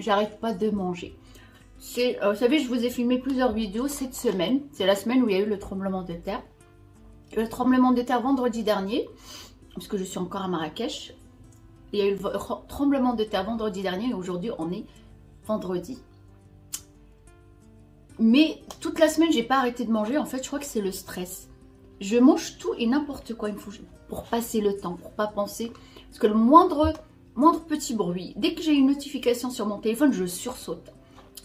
j'arrête pas de manger. Vous savez, je vous ai filmé plusieurs vidéos cette semaine. C'est la semaine où il y a eu le tremblement de terre. Le tremblement de terre vendredi dernier, parce que je suis encore à Marrakech. Il y a eu le tremblement de terre vendredi dernier et aujourd'hui on est vendredi. Mais toute la semaine, j'ai pas arrêté de manger. En fait, je crois que c'est le stress. Je mange tout et n'importe quoi. Il me faut pour passer le temps, pour pas penser. Parce que le moindre petit bruit, dès que j'ai une notification sur mon téléphone, je sursaute.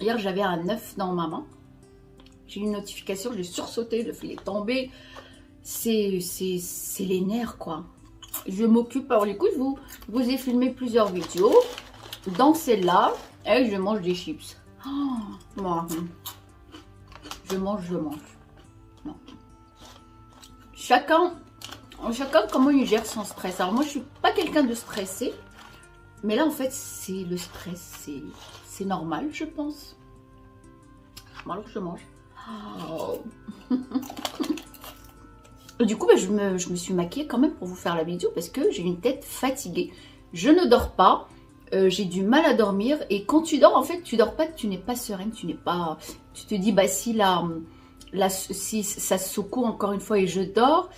Hier, j'avais un œuf dans ma main. J'ai eu une notification, j'ai sursauté, le fil est tombé. C'est les nerfs, quoi. Je m'occupe. Alors, du coup, je vous ai filmé plusieurs vidéos. Dans celle-là, et je mange des chips. Oh, moi, je mange. Non. Chacun comment il gère son stress. Alors moi je suis pas quelqu'un de stressé, mais là en fait c'est le stress, c'est normal je pense. Bon, alors je mange. Oh. Du coup je me suis maquillée quand même pour vous faire la vidéo parce que j'ai une tête fatiguée. Je ne dors pas, j'ai du mal à dormir et quand tu dors en fait tu dors pas, tu n'es pas sereine, tu te dis bah si si ça secoue encore une fois et je dors.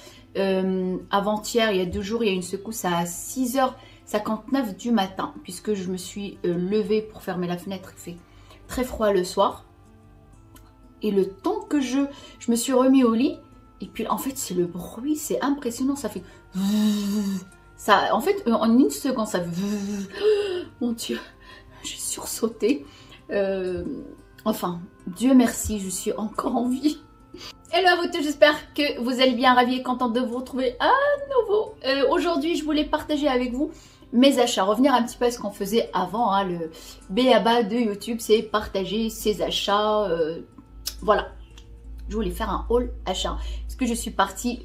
Avant-hier, il y a 2 jours, il y a une secousse à 6h59 du matin, puisque je me suis levée pour fermer la fenêtre. Il fait très froid le soir. Et le temps que je me suis remis au lit, et puis en fait, c'est le bruit, c'est impressionnant. Ça fait... Ça, en fait, en une seconde, ça fait... Mon Dieu, j'ai sursauté. Enfin, Dieu merci, je suis encore en vie. Hello à vous tous, j'espère que vous allez bien, ravie et contente de vous retrouver à nouveau. Aujourd'hui, je voulais partager avec vous mes achats, revenir un petit peu à ce qu'on faisait avant, hein, le b.a.-ba de YouTube, c'est partager ses achats. Voilà, je voulais faire un haul achat, parce que je suis partie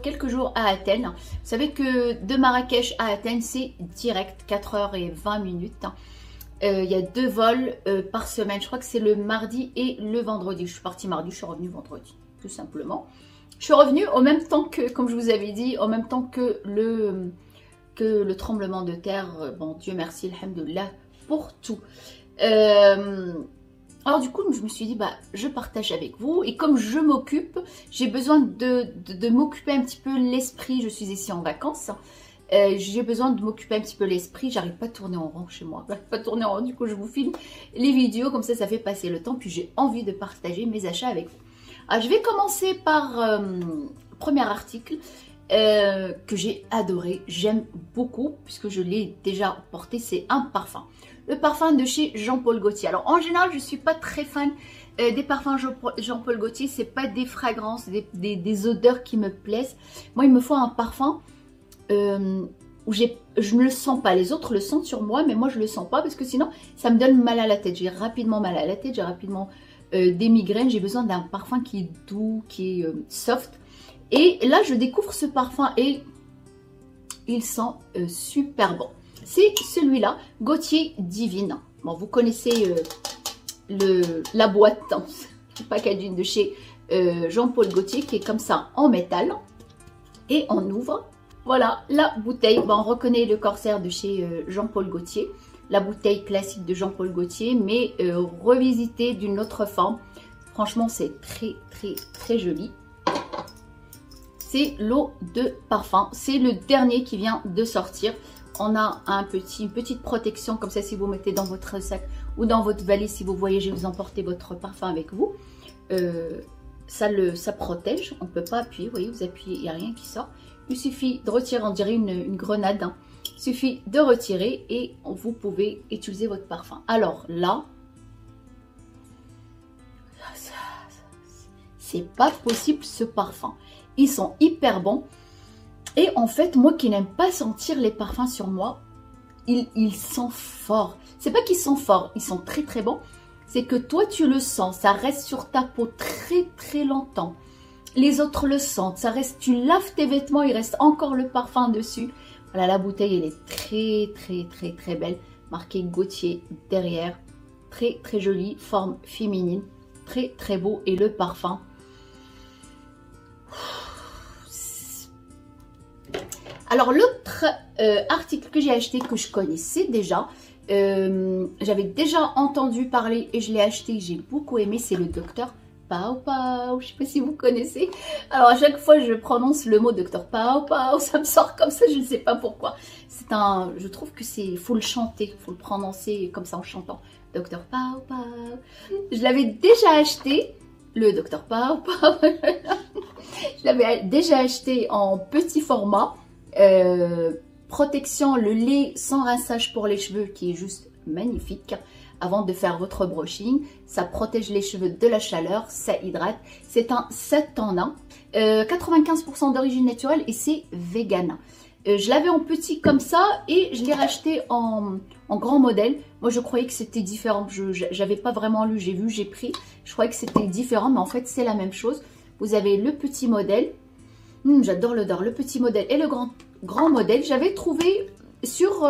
quelques jours à Athènes. Vous savez que de Marrakech à Athènes, c'est direct, 4h20. Il y a 2 vols par semaine, je crois que c'est le mardi et le vendredi. Je suis partie mardi, je suis revenue vendredi, tout simplement. Je suis revenue au même temps que, comme je vous avais dit, au même temps que le tremblement de terre. Bon, Dieu merci, alhamdoulilah, pour tout. Alors du coup, je me suis dit, bah, je partage avec vous. Et comme je m'occupe, j'ai besoin de m'occuper un petit peu l'esprit. Je suis ici en vacances. J'ai besoin de m'occuper un petit peu l'esprit. J'arrive pas à tourner en rond chez moi. J'arrive pas à tourner en rond. Du coup, je vous filme les vidéos. Comme ça fait passer le temps. Puis j'ai envie de partager mes achats avec vous. Alors, je vais commencer par premier article que j'ai adoré. J'aime beaucoup puisque je l'ai déjà porté. C'est un parfum. Le parfum de chez Jean-Paul Gaultier. Alors, en général, je suis pas très fan des parfums Jean-Paul Gaultier. C'est pas des fragrances, des odeurs qui me plaisent. Moi, il me faut un parfum où je ne le sens pas. Les autres le sentent sur moi, mais moi je le sens pas parce que sinon ça me donne mal à la tête. J'ai rapidement mal à la tête, j'ai rapidement des migraines. J'ai besoin d'un parfum qui est doux, qui est soft. Et là je découvre ce parfum et il sent super bon. C'est celui-là, Gaultier Divine. Bon, vous connaissez la boîte, le packaging de chez Jean-Paul Gaultier qui est comme ça en métal. Et on ouvre. Voilà la bouteille, bon, on reconnaît le corsaire de chez Jean-Paul Gaultier, la bouteille classique de Jean-Paul Gaultier, mais revisitée d'une autre forme. Franchement, c'est très joli. C'est l'eau de parfum, c'est le dernier qui vient de sortir. On a une petite protection, comme ça si vous mettez dans votre sac ou dans votre valise, si vous voyagez, vous emportez votre parfum avec vous. Ça protège, on ne peut pas appuyer, vous voyez, vous appuyez, il n'y a rien qui sort. Il suffit de retirer, on dirait une grenade. Hein. Il suffit de retirer et vous pouvez utiliser votre parfum. Alors là, c'est pas possible ce parfum. Ils sont hyper bons. Et en fait, moi qui n'aime pas sentir les parfums sur moi, ils sont forts. C'est pas qu'ils sont forts, ils sont très bons. C'est que toi tu le sens, ça reste sur ta peau très longtemps. Les autres le sentent, ça reste, tu laves tes vêtements, il reste encore le parfum dessus. Voilà, la bouteille, elle est très belle. Marqué Gaultier derrière. Très jolie, forme féminine. Très beau. Et le parfum. Alors, l'autre article que j'ai acheté, que je connaissais déjà, J'avais déjà entendu parler et je l'ai acheté, j'ai beaucoup aimé, c'est le Dr Pau Pau, je sais pas si vous connaissez. Alors à chaque fois je prononce le mot Dr Pau Pau, ça me sort comme ça, je ne sais pas pourquoi. C'est un, je trouve que c'est, faut le chanter, faut le prononcer comme ça en chantant. Dr Pau Pau. Je l'avais déjà acheté, le Dr Pau Pau. Je l'avais déjà acheté en petit format. Protection, le lait sans rinçage pour les cheveux qui est juste magnifique. Avant de faire votre brushing, ça protège les cheveux de la chaleur, ça hydrate. C'est un 7 en 1, 95% d'origine naturelle et c'est vegan. Je l'avais en petit comme ça et je l'ai racheté en grand modèle. Moi je croyais que c'était différent, je n'avais pas vraiment lu, j'ai vu, j'ai pris. Je croyais que c'était différent mais en fait c'est la même chose. Vous avez le petit modèle, j'adore l'odeur, le petit modèle et le grand modèle. J'avais trouvé sur...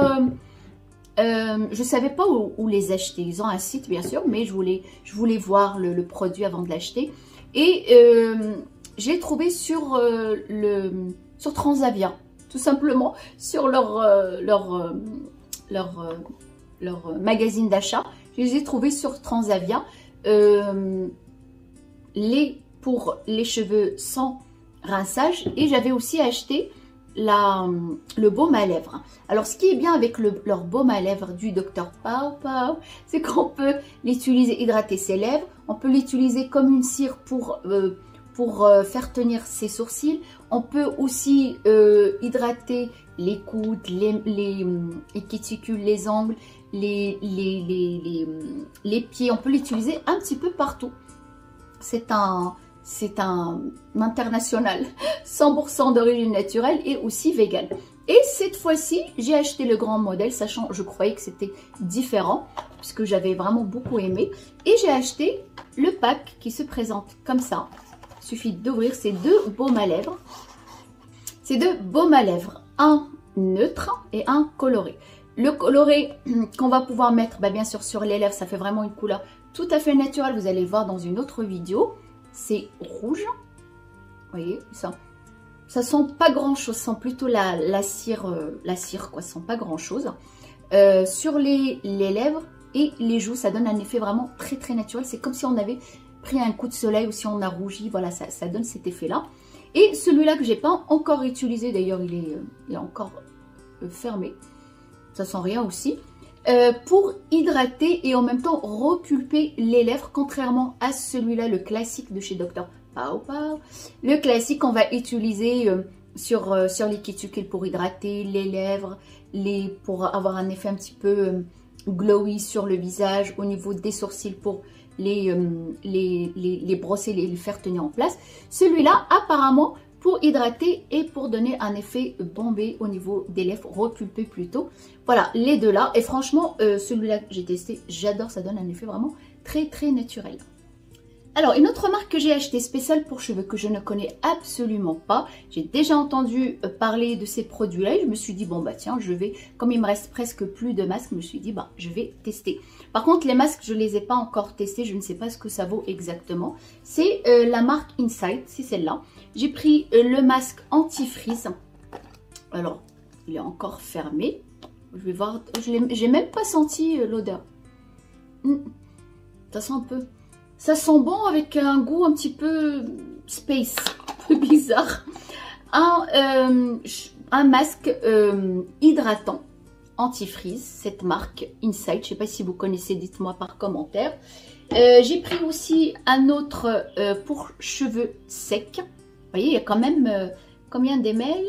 je ne savais pas où les acheter. Ils ont un site bien sûr, mais je voulais voir le produit avant de l'acheter. Et j'ai trouvé sur Transavia, tout simplement, sur leur magazine d'achat. Je les ai trouvés sur Transavia. Pour les cheveux sans rinçage. Et j'avais aussi acheté le baume à lèvres. Alors ce qui est bien avec leur baume à lèvres du Dr Pau Pau, c'est qu'on peut l'utiliser, hydrater ses lèvres, on peut l'utiliser comme une cire pour faire tenir ses sourcils, on peut aussi hydrater les coudes, les cuticules, les ongles, les pieds, on peut l'utiliser un petit peu partout. C'est un international, 100% d'origine naturelle et aussi vegan. Et cette fois-ci, j'ai acheté le grand modèle, sachant je croyais que c'était différent, puisque j'avais vraiment beaucoup aimé. Et j'ai acheté le pack qui se présente comme ça. Il suffit d'ouvrir ces deux baumes à lèvres. Ces deux baumes à lèvres, un neutre et un coloré. Le coloré qu'on va pouvoir mettre, bien sûr, sur les lèvres, ça fait vraiment une couleur tout à fait naturelle. Vous allez le voir dans une autre vidéo. C'est rouge. Vous voyez, ça sent pas grand chose, ça sent plutôt la cire quoi, ça sent pas grand chose. Sur les lèvres et les joues, ça donne un effet vraiment très très naturel. C'est comme si on avait pris un coup de soleil ou si on a rougi, voilà, ça donne cet effet là. Et celui-là que j'ai pas encore utilisé, d'ailleurs il est encore fermé, ça sent rien aussi. Pour hydrater et en même temps repulper les lèvres, contrairement à celui-là, le classique de chez Dr Pau Pau. Le classique qu'on va utiliser sur les cuticules pour hydrater les lèvres, pour avoir un effet un petit peu glowy sur le visage, au niveau des sourcils pour les brosser, les faire tenir en place. Celui-là, apparemment, pour hydrater et pour donner un effet bombé au niveau des lèvres, repulpé plutôt. Voilà, les deux là. Et franchement, celui-là que j'ai testé, j'adore, ça donne un effet vraiment très très naturel. Alors, une autre marque que j'ai achetée spéciale pour cheveux que je ne connais absolument pas. J'ai déjà entendu parler de ces produits-là et je me suis dit, bon bah tiens, je vais, comme il me reste presque plus de masques, je me suis dit, bah je vais tester. Par contre, les masques, je ne les ai pas encore testés, je ne sais pas ce que ça vaut exactement. C'est la marque Insight, c'est celle-là. J'ai pris le masque anti-frizz. Alors, il est encore fermé. Je vais voir, j'ai même pas senti l'odeur. Ça sent un peu... Ça sent bon avec un goût un petit peu space, un peu bizarre. Un masque hydratant anti-frizz, cette marque Insight. Je ne sais pas si vous connaissez, dites-moi par commentaire. J'ai pris aussi un autre pour cheveux secs. Vous voyez, il y a quand même combien d'ml?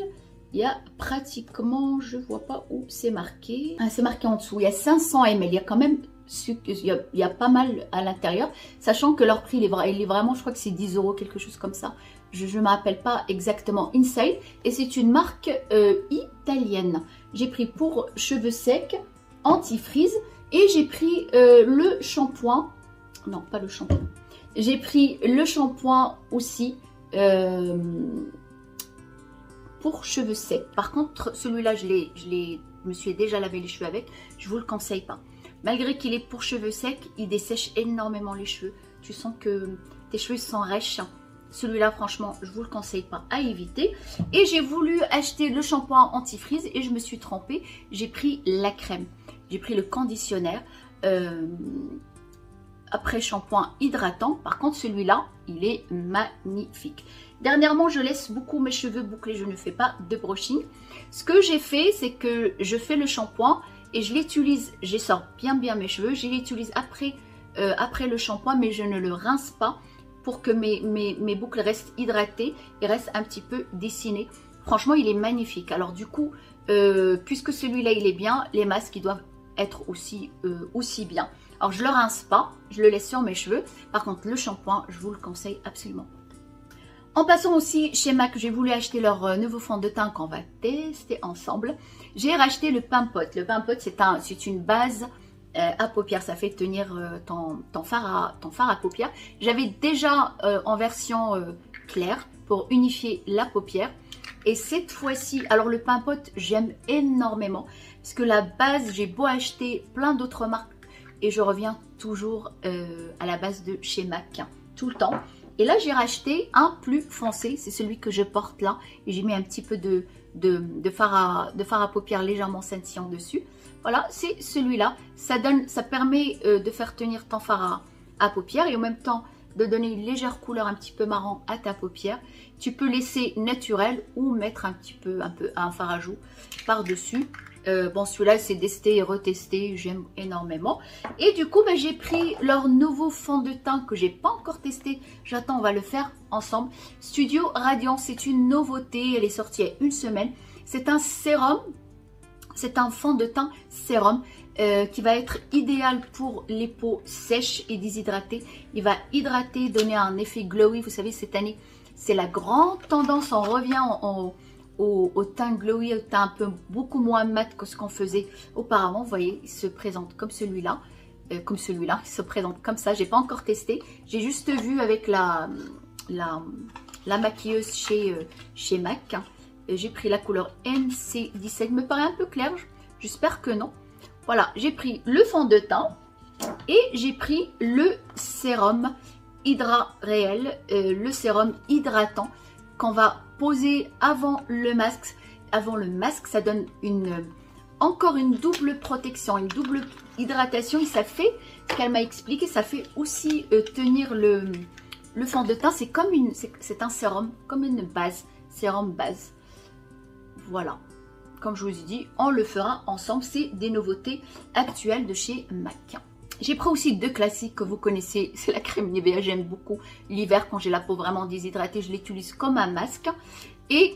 Il y a pratiquement, je ne vois pas où c'est marqué. Ah, c'est marqué en dessous, il y a 500 ml. Il y a quand même... Il y a pas mal à l'intérieur, sachant que leur prix il est vraiment, je crois que c'est 10 €, quelque chose comme ça. Je ne me rappelle pas exactement. Insight, et c'est une marque italienne. J'ai pris pour cheveux secs, anti-frizz, et j'ai pris le shampoing. Non, pas le shampoing. J'ai pris le shampoing aussi pour cheveux secs. Par contre, celui-là, je me suis déjà lavé les cheveux avec. Je vous le conseille pas. Malgré qu'il est pour cheveux secs, il dessèche énormément les cheveux. Tu sens que tes cheveux sont rêches. Celui-là, franchement, je vous le conseille pas, à éviter. Et j'ai voulu acheter le shampoing anti-frizz et je me suis trompée. J'ai pris la crème. j'ai pris le conditionnaire après shampoing hydratant. Par contre, celui-là, il est magnifique. Dernièrement, je laisse beaucoup mes cheveux bouclés, je ne fais pas de brushing. Ce que j'ai fait, c'est que je fais le shampoing et je l'utilise, j'essore bien mes cheveux, je l'utilise après le shampoing, mais je ne le rince pas pour que mes boucles restent hydratées et restent un petit peu dessinées. Franchement, il est magnifique. Alors du coup, puisque celui-là, il est bien, les masques, ils doivent être aussi bien. Alors, je ne le rince pas, je le laisse sur mes cheveux. Par contre, le shampoing, je vous le conseille absolument. En passant aussi chez MAC, j'ai voulu acheter leur nouveau fond de teint qu'on va tester ensemble. J'ai racheté le Pain Pot. Le Pain Pot, c'est une base à paupières. Ça fait tenir ton fard à paupières. J'avais déjà en version claire pour unifier la paupière. Et cette fois-ci, alors le Pain Pot, j'aime énormément. Parce que la base, j'ai beau acheter plein d'autres marques. Et je reviens toujours à la base de chez MAC, tout le temps. Et là, j'ai racheté un plus foncé, c'est celui que je porte là. Et j'ai mis un petit peu de fard à paupières légèrement scintillant dessus. Voilà, c'est celui-là. Ça permet de faire tenir ton fard à paupières et en même temps de donner une légère couleur un petit peu marron à ta paupière. Tu peux laisser naturel ou mettre un peu un fard à joues par-dessus. Bon, celui-là, c'est testé et retesté, j'aime énormément. Et du coup, j'ai pris leur nouveau fond de teint que j'ai pas encore testé. J'attends, on va le faire ensemble. Studio Radiant, c'est une nouveauté, elle est sortie il y a une semaine. C'est un sérum, c'est un fond de teint sérum qui va être idéal pour les peaux sèches et déshydratées. Il va hydrater, donner un effet glowy. Vous savez, cette année, c'est la grande tendance, on revient au teint glowy, au teint un peu beaucoup moins mat que ce qu'on faisait auparavant. Vous voyez, il se présente comme celui-là, il se présente comme ça. J'ai pas encore testé, j'ai juste vu avec la maquilleuse chez MAC. J'ai pris la couleur NC17, il me paraît un peu clair, j'espère que non. Voilà, j'ai pris le fond de teint et j'ai pris le sérum Hydra Réel, le sérum hydratant qu'on va poser avant le masque. Avant le masque, ça donne encore une double protection, une double hydratation. Et ça fait, ce qu'elle m'a expliqué, ça fait aussi tenir le fond de teint. C'est un sérum, comme une base, sérum base. Voilà. Comme je vous ai dit, on le fera ensemble. C'est des nouveautés actuelles de chez MAC. J'ai pris aussi deux classiques que vous connaissez, c'est la crème Nivea, j'aime beaucoup. L'hiver, quand j'ai la peau vraiment déshydratée, je l'utilise comme un masque. Et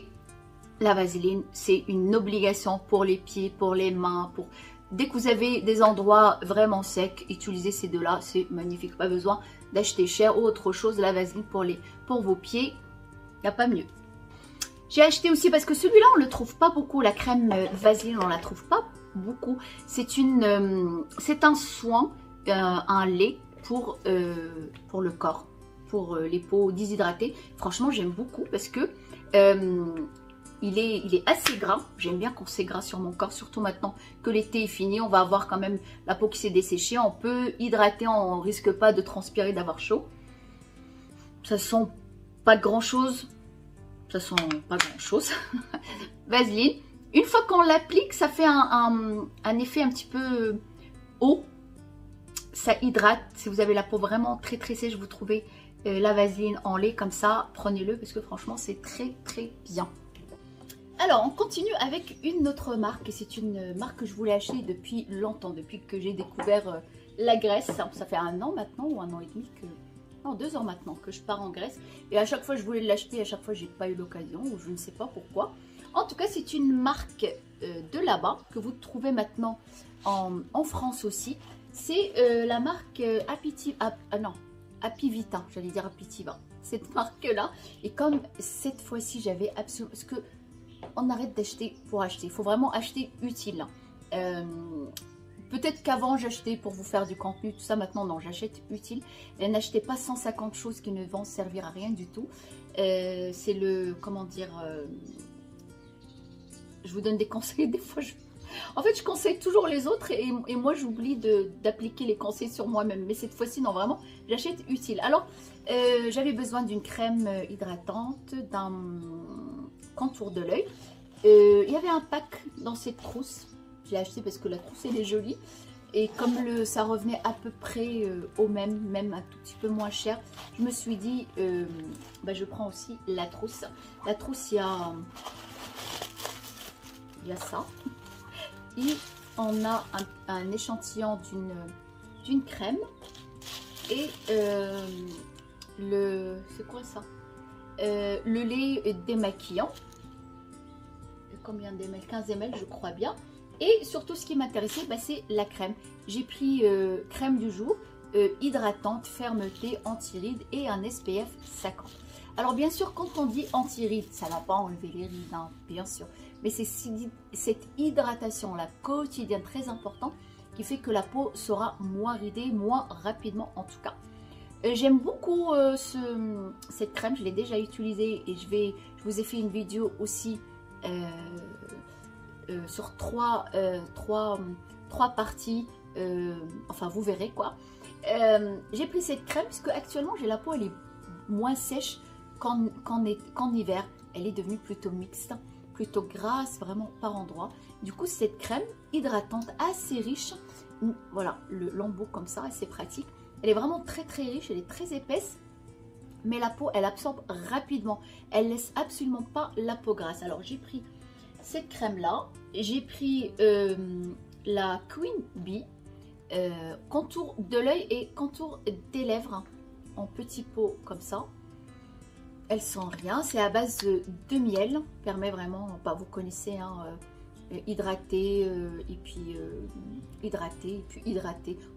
la vaseline, c'est une obligation pour les pieds, pour les mains, dès que vous avez des endroits vraiment secs, utilisez ces deux-là, c'est magnifique. Pas besoin d'acheter cher ou autre chose, la vaseline pour vos pieds, il n'y a pas mieux. J'ai acheté aussi, parce que celui-là, on ne le trouve pas beaucoup, la crème vaseline, on ne la trouve pas beaucoup. C'est un soin, un lait pour le corps, pour les peaux déshydratées. Franchement, j'aime beaucoup parce que il est assez gras. J'aime bien quand c'est gras sur mon corps, surtout maintenant que l'été est fini. On va avoir quand même la peau qui s'est desséchée. On peut hydrater, on ne risque pas de transpirer, d'avoir chaud. Ça sent pas grand chose. Vaseline. Une fois qu'on l'applique, ça fait un effet un petit peu eau. Ça hydrate. Si vous avez la peau vraiment très sèche, vous trouvez la vaseline en lait comme ça, prenez-le parce que franchement c'est très bien. Alors on continue avec une autre marque et c'est une marque que je voulais acheter depuis longtemps, depuis que j'ai découvert la Grèce. Ça fait 1 an maintenant ou 1 an et demi non, 2 ans maintenant que je pars en Grèce et à chaque fois je voulais l'acheter, à chaque fois j'ai pas eu l'occasion ou je ne sais pas pourquoi. En tout cas c'est une marque de là-bas que vous trouvez maintenant en France aussi. C'est la marque Apivita, j'allais dire Apitiva, cette marque-là. Et comme cette fois-ci, j'avais absolument... Parce que on arrête d'acheter pour acheter. Il faut vraiment acheter utile. Peut-être qu'avant, j'achetais pour vous faire du contenu, tout ça. Maintenant, non, j'achète utile. Et n'achetez pas 150 choses qui ne vont servir à rien du tout. C'est le... Comment dire... je vous donne des conseils, des fois, en fait, je conseille toujours les autres et moi, j'oublie d'appliquer les conseils sur moi-même. Mais cette fois-ci, non, vraiment, j'achète utile. Alors, j'avais besoin d'une crème hydratante, d'un contour de l'œil. Il y avait un pack dans cette trousse. Je l'ai acheté parce que la trousse elle est jolie. Et comme ça revenait à peu près au même un tout petit peu moins cher, je me suis dit, je prends aussi la trousse. La trousse, il y a ça. Et on a un échantillon d'une crème. Et c'est quoi ça? Le lait démaquillant. Combien d'ml? 15 ml, je crois bien. Et surtout, ce qui m'intéressait, c'est la crème. J'ai pris crème du jour, hydratante, fermeté, anti-rides et un SPF 50. Alors, bien sûr, quand on dit anti-rides, ça ne va pas enlever les rides, hein, bien sûr. Mais c'est cette hydratation-là quotidienne très importante qui fait que la peau sera moins ridée, moins rapidement en tout cas. J'aime beaucoup cette crème, je l'ai déjà utilisée et je vous ai fait une vidéo aussi sur trois parties, enfin vous verrez quoi. J'ai pris cette crème parce que actuellement j'ai la peau, elle est moins sèche qu'en hiver. Elle est devenue plutôt mixte, plutôt grasse vraiment par endroits. Du coup cette crème hydratante assez riche, voilà l'embout comme ça, assez pratique. Elle est vraiment très très riche, elle est très épaisse. Mais la peau, elle absorbe rapidement. Elle laisse absolument pas la peau grasse. Alors, j'ai pris cette crème-là. J'ai pris la Queen Bee. Contour de l'œil et contour des lèvres. En petit pot comme ça. Elle sent rien. C'est à base de miel. Permet vraiment, vous connaissez, hein, hydrater et puis hydrater.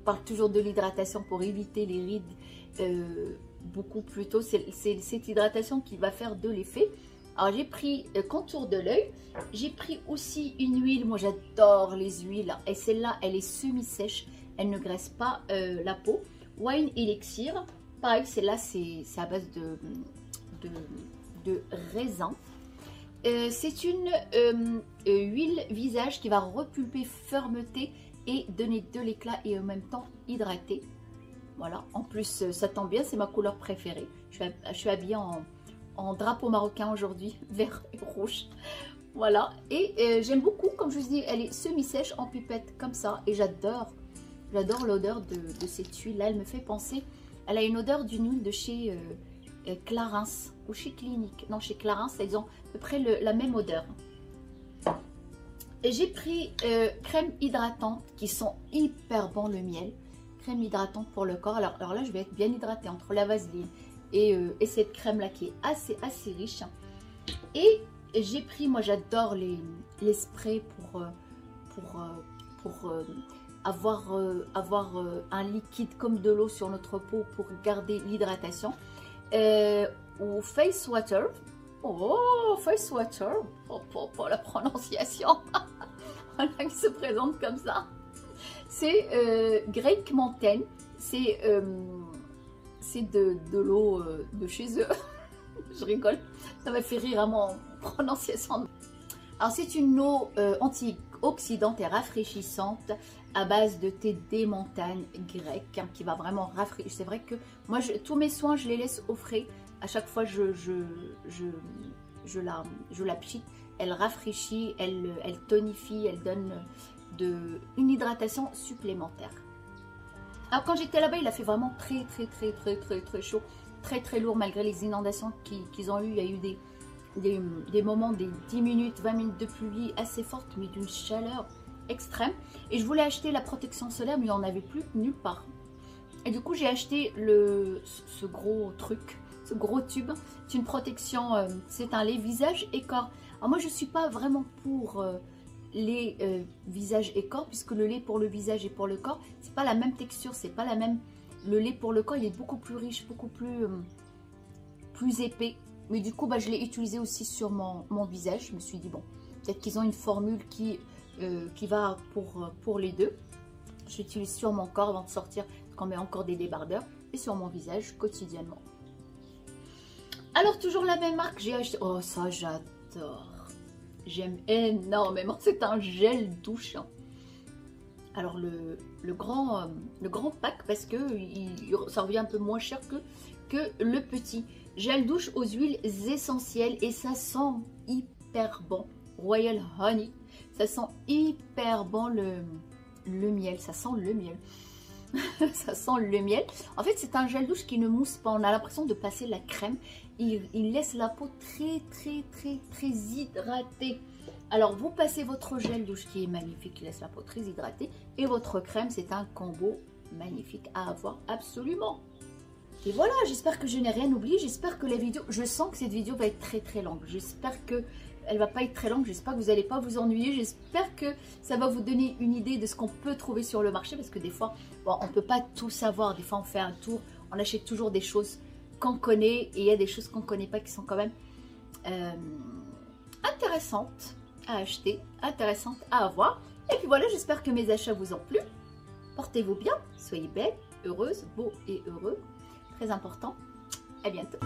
On parle toujours de l'hydratation pour éviter les rides. Beaucoup plus tôt, c'est cette hydratation qui va faire de l'effet. Alors j'ai pris contour de l'œil, j'ai pris aussi une huile, moi j'adore les huiles et celle-là elle est semi-sèche, elle ne graisse pas la peau. Wine Elixir, pareil celle-là c'est à base de raisin. C'est une huile visage qui va repulper, fermeter et donner de l'éclat et en même temps hydrater. Voilà, en plus ça tombe bien, c'est ma couleur préférée. Je suis habillée en drapeau marocain aujourd'hui, vert et rouge. Voilà, et j'aime beaucoup, comme je vous dis, elle est semi-sèche en pipette comme ça. Et j'adore l'odeur de cette huile-là. Elle me fait penser, elle a une odeur d'une huile de chez Clarins ou chez Clinique. Non, chez Clarins, ils ont à peu près la même odeur. Et j'ai pris crème hydratante qui sent hyper bon le miel. Crème hydratante pour le corps. Alors là, je vais être bien hydratée entre la vaseline et cette crème-là qui est assez riche. Et j'ai pris, moi j'adore les sprays pour avoir un liquide comme de l'eau sur notre peau pour garder l'hydratation. Ou Face Water. Oh, Face Water. Pour la prononciation. Voilà, qui se présente comme ça. C'est Great Mountain, c'est de l'eau de chez eux. Je rigole, ça m'a fait rire à mon prononciation. Alors c'est une eau antioxydante et rafraîchissante à base de thé des montagnes grecques qui va vraiment rafraîchir. C'est vrai que moi tous mes soins je les laisse au frais. À chaque fois je la pchite, elle rafraîchit, elle tonifie, elle donne une hydratation supplémentaire. Alors quand j'étais là-bas, il a fait vraiment très chaud, très lourd malgré les inondations qu'ils ont eu. Il y a eu des moments, des 10 minutes, 20 minutes de pluie assez forte, mais d'une chaleur extrême. Et je voulais acheter la protection solaire, mais il n'y en avait plus nulle part. Et du coup, j'ai acheté ce gros truc, ce gros tube. C'est une protection, c'est un lait visage et corps. Alors moi, je ne suis pas vraiment pour les visages et corps, puisque le lait pour le visage et pour le corps, c'est pas la même texture, c'est pas la même. Le lait pour le corps, il est beaucoup plus riche, beaucoup plus épais. Mais du coup, je l'ai utilisé aussi sur mon visage. Je me suis dit, bon, peut-être qu'ils ont une formule qui va pour les deux. Je l'utilise sur mon corps avant de sortir, quand on met encore des débardeurs, et sur mon visage quotidiennement. Alors, toujours la même marque, j'ai acheté. Oh, ça, j'adore. J'aime énormément. C'est un gel douche. Alors, le grand pack, parce que ça revient un peu moins cher que le petit. Gel douche aux huiles essentielles et ça sent hyper bon. Royal Honey. Ça sent hyper bon le miel, ça sent le miel. Ça sent le miel. En fait, c'est un gel douche qui ne mousse pas. On a l'impression de passer la crème. Il laisse la peau très hydratée. Alors, vous passez votre gel douche qui est magnifique, qui laisse la peau très hydratée. Et votre crème, c'est un combo magnifique à avoir absolument. Et voilà, j'espère que je n'ai rien oublié. J'espère que la vidéo, je sens que cette vidéo va être très longue. J'espère que elle va pas être très longue. J'espère que vous n'allez pas vous ennuyer. J'espère que ça va vous donner une idée de ce qu'on peut trouver sur le marché. Parce que des fois, bon, on ne peut pas tout savoir. Des fois, on fait un tour. On achète toujours des choses qu'on connaît. Et il y a des choses qu'on ne connaît pas qui sont quand même intéressantes à acheter, intéressantes à avoir. Et puis voilà, j'espère que mes achats vous ont plu. Portez-vous bien. Soyez belle, heureuse, beau et heureux. Très important. À bientôt.